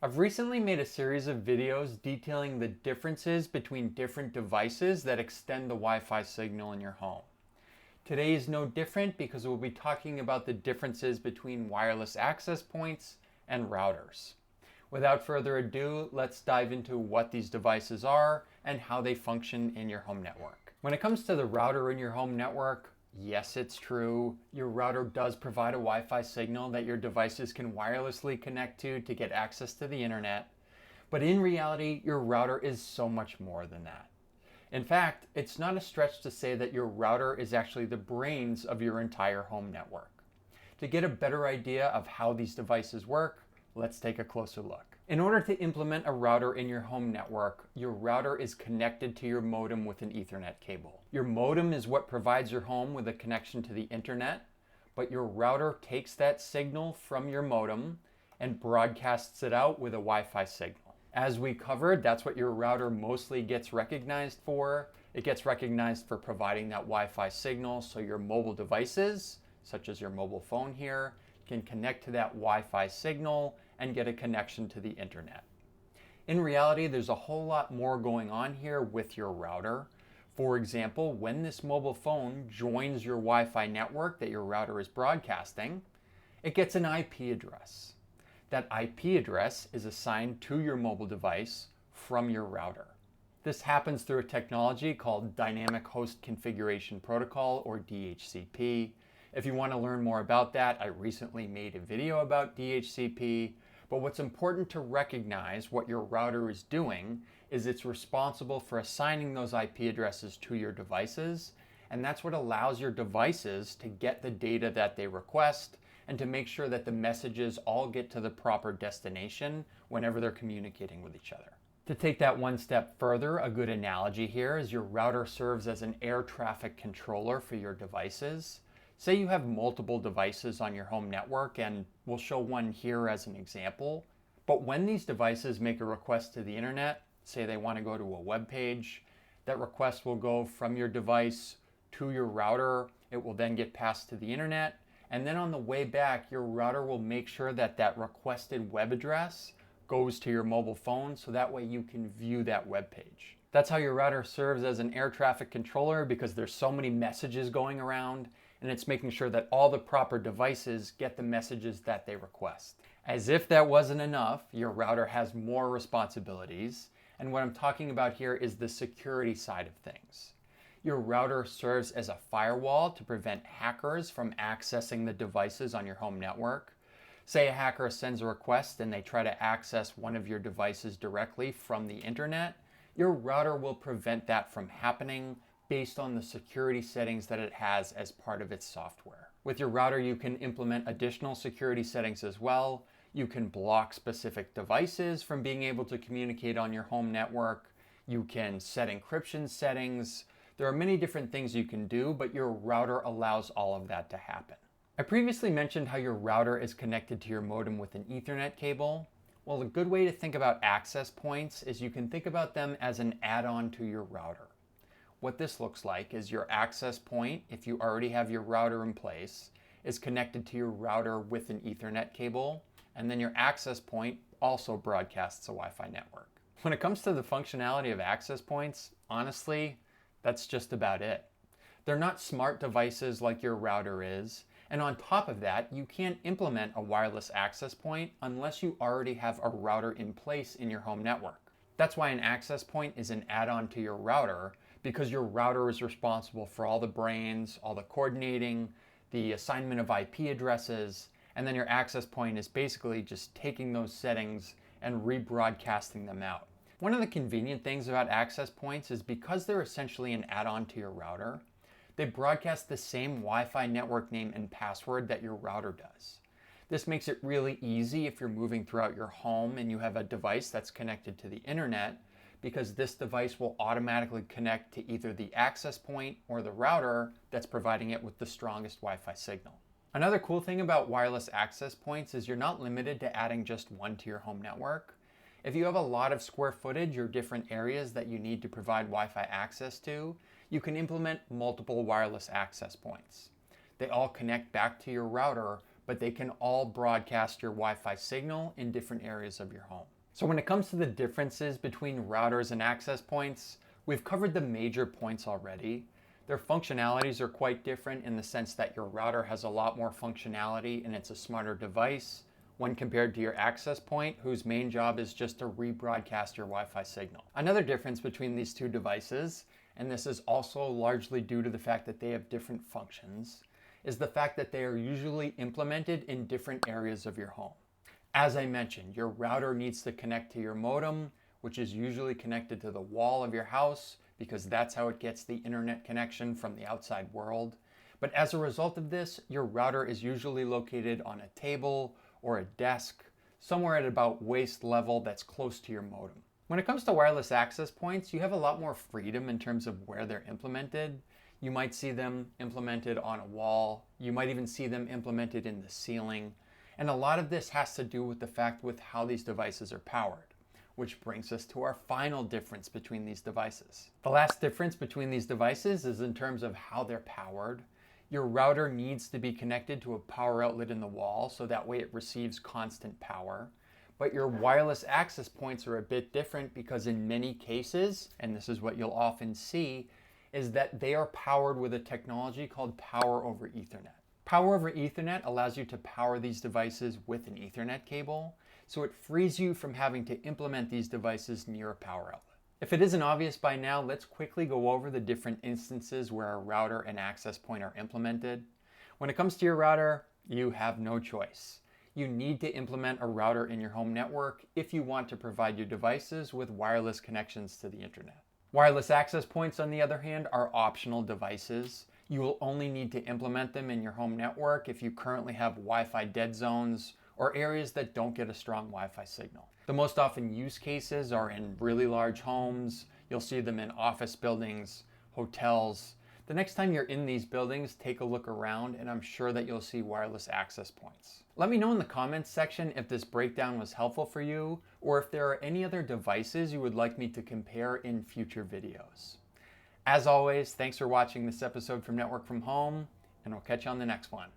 I've recently made a series of videos detailing the differences between different devices that extend the Wi-Fi signal in your home. Today is no different because we'll be talking about the differences between wireless access points and routers. Without further ado, let's dive into what these devices are and how they function in your home network. When it comes to the router in your home network, yes, it's true. Your router does provide a Wi-Fi signal that your devices can wirelessly connect to get access to the internet. But in reality, your router is so much more than that. In fact, it's not a stretch to say that your router is actually the brains of your entire home network. To get a better idea of how these devices work, let's take a closer look. In order to implement a router in your home network, your router is connected to your modem with an Ethernet cable. Your modem is what provides your home with a connection to the internet, but your router takes that signal from your modem and broadcasts it out with a Wi-Fi signal. As we covered, that's what your router mostly gets recognized for. It gets recognized for providing that Wi-Fi signal so your mobile devices, such as your mobile phone here, can connect to that Wi-Fi signal and get a connection to the internet. In reality, there's a whole lot more going on here with your router. For example, when this mobile phone joins your Wi-Fi network that your router is broadcasting, it gets an IP address. That IP address is assigned to your mobile device from your router. This happens through a technology called Dynamic Host Configuration Protocol, or DHCP. If you want to learn more about that, I recently made a video about DHCP, but what's important to recognize what your router is doing is it's responsible for assigning those IP addresses to your devices, and that's what allows your devices to get the data that they request and to make sure that the messages all get to the proper destination whenever they're communicating with each other. To take that one step further, a good analogy here is your router serves as an air traffic controller for your devices. Say you have multiple devices on your home network, and we'll show one here as an example. But when these devices make a request to the internet, say they want to go to a web page, that request will go from your device to your router. It will then get passed to the internet. And then on the way back, your router will make sure that that requested web address goes to your mobile phone so that way you can view that web page. That's how your router serves as an air traffic controller, because there's so many messages going around, and it's making sure that all the proper devices get the messages that they request. As if that wasn't enough, your router has more responsibilities, and what I'm talking about here is the security side of things. Your router serves as a firewall to prevent hackers from accessing the devices on your home network. Say a hacker sends a request and they try to access one of your devices directly from the internet, your router will prevent that from happening based on the security settings that it has as part of its software. With your router, you can implement additional security settings as well. You can block specific devices from being able to communicate on your home network. You can set encryption settings. There are many different things you can do, but your router allows all of that to happen. I previously mentioned how your router is connected to your modem with an Ethernet cable. Well, a good way to think about access points is you can think about them as an add-on to your router. What this looks like is your access point, if you already have your router in place, is connected to your router with an Ethernet cable, and then your access point also broadcasts a Wi-Fi network. When it comes to the functionality of access points, honestly, that's just about it. They're not smart devices like your router is, and on top of that, you can't implement a wireless access point unless you already have a router in place in your home network. That's why an access point is an add-on to your router, because your router is responsible for all the brains, all the coordinating, the assignment of IP addresses, and then your access point is basically just taking those settings and rebroadcasting them out. One of the convenient things about access points is because they're essentially an add-on to your router, they broadcast the same Wi-Fi network name and password that your router does. This makes it really easy if you're moving throughout your home and you have a device that's connected to the internet, because this device will automatically connect to either the access point or the router that's providing it with the strongest Wi-Fi signal. Another cool thing about wireless access points is you're not limited to adding just one to your home network. If you have a lot of square footage or different areas that you need to provide Wi-Fi access to, you can implement multiple wireless access points. They all connect back to your router, but they can all broadcast your Wi-Fi signal in different areas of your home. So when it comes to the differences between routers and access points, we've covered the major points already. Their functionalities are quite different in the sense that your router has a lot more functionality and it's a smarter device when compared to your access point, whose main job is just to rebroadcast your Wi-Fi signal. Another difference between these two devices, and this is also largely due to the fact that they have different functions, is the fact that they are usually implemented in different areas of your home. As I mentioned, your router needs to connect to your modem, which is usually connected to the wall of your house because that's how it gets the internet connection from the outside world. But as a result of this, your router is usually located on a table or a desk, somewhere at about waist level that's close to your modem. When it comes to wireless access points, you have a lot more freedom in terms of where they're implemented. You might see them implemented on a wall. You might even see them implemented in the ceiling. And a lot of this has to do with the fact with how these devices are powered, which brings us to our final difference between these devices. The last difference between these devices is in terms of how they're powered. Your router needs to be connected to a power outlet in the wall so that way it receives constant power. But your wireless access points are a bit different because in many cases, and this is what you'll often see, is that they are powered with a technology called Power over Ethernet. Power over Ethernet allows you to power these devices with an Ethernet cable, so it frees you from having to implement these devices near a power outlet. If it isn't obvious by now, let's quickly go over the different instances where a router and access point are implemented. When it comes to your router, you have no choice. You need to implement a router in your home network if you want to provide your devices with wireless connections to the internet. Wireless access points, on the other hand, are optional devices. You will only need to implement them in your home network if you currently have Wi-Fi dead zones or areas that don't get a strong Wi-Fi signal. The most often use cases are in really large homes. You'll see them in office buildings, hotels. The next time you're in these buildings, take a look around and I'm sure that you'll see wireless access points. Let me know in the comments section if this breakdown was helpful for you or if there are any other devices you would like me to compare in future videos. As always, thanks for watching this episode from Network from Home, and I'll catch you on the next one.